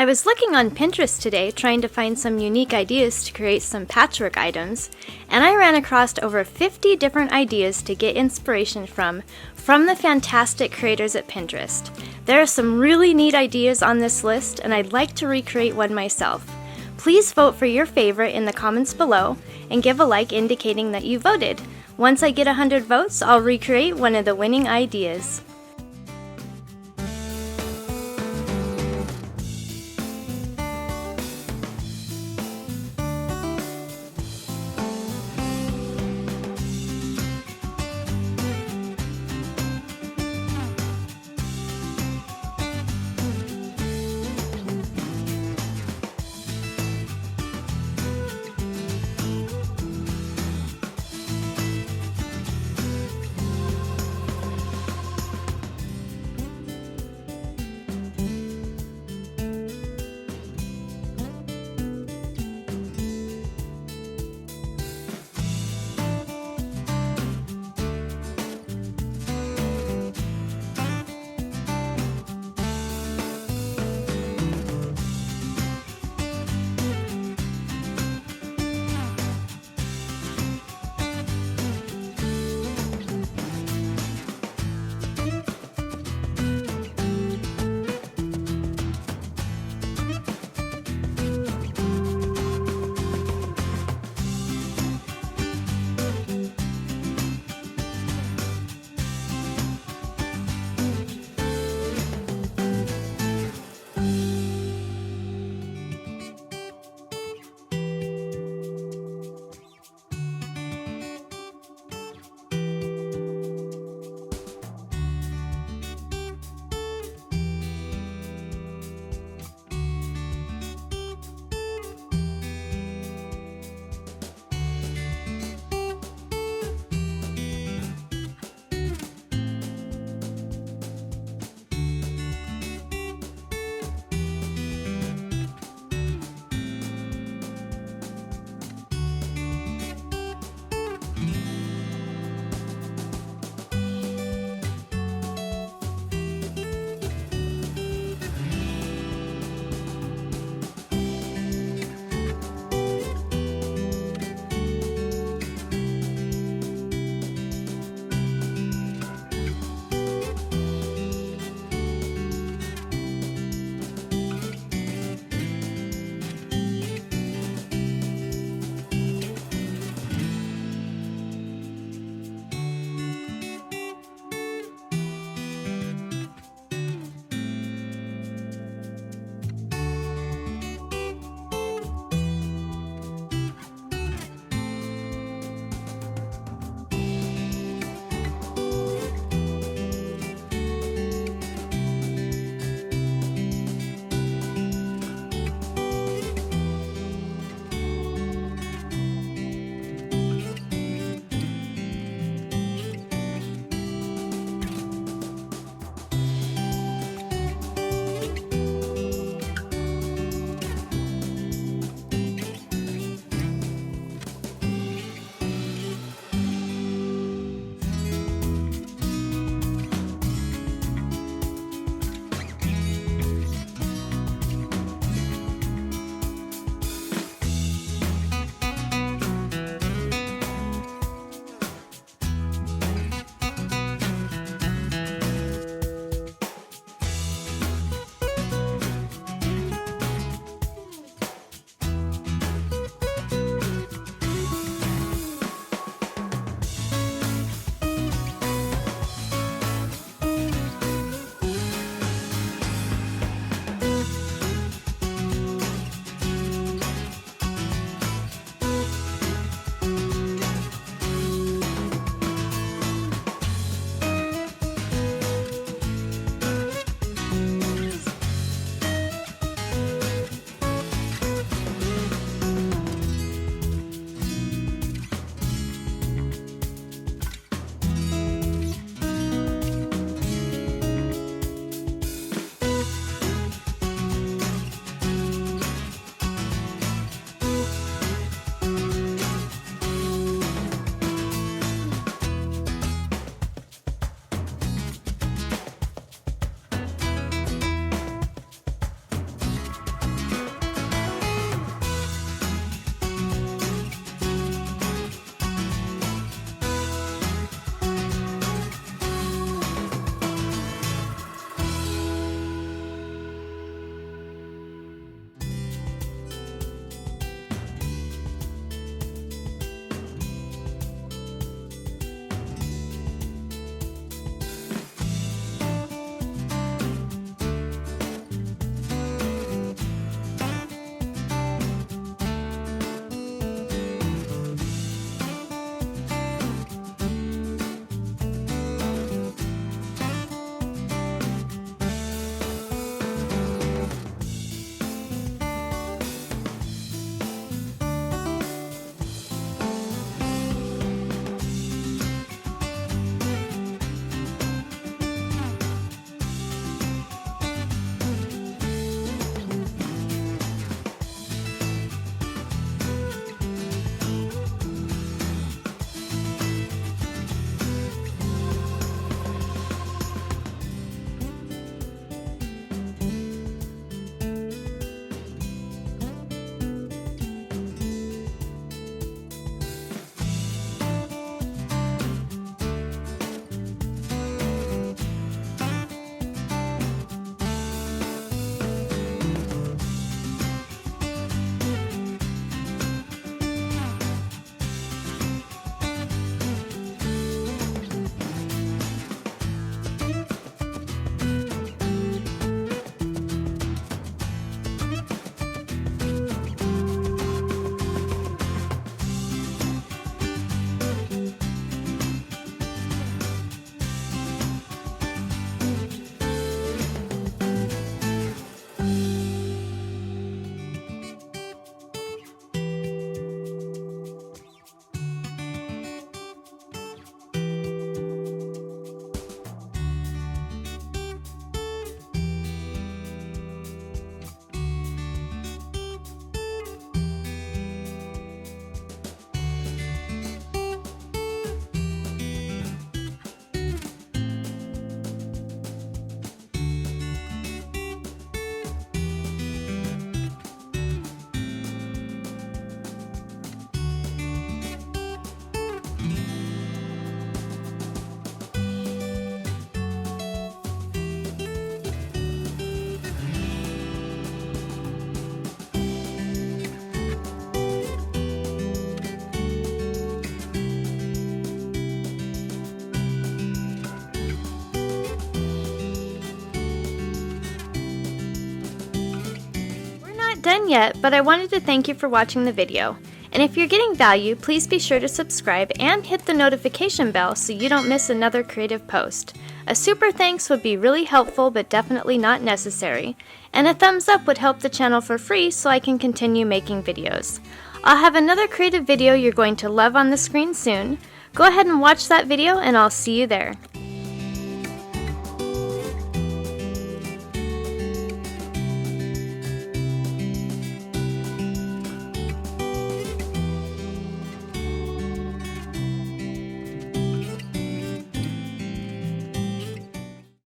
I was looking on Pinterest today trying to find some unique ideas to create some patchwork items, and I ran across over 50 different ideas to get inspiration from the fantastic creators at Pinterest. There are some really neat ideas on this list, and I'd like to recreate one myself. Please vote for your favorite in the comments below, and give a like indicating that you voted. Once I get 100 votes, I'll recreate one of the winning ideas. done yet, but I wanted to thank you for watching the video. And if you're getting value, please be sure to subscribe and hit the notification bell so you don't miss another creative post. A super thanks would be really helpful but definitely not necessary. And a thumbs up would help the channel for free so I can continue making videos. I'll have another creative video you're going to love on the screen soon. Go ahead and watch that video and I'll see you there.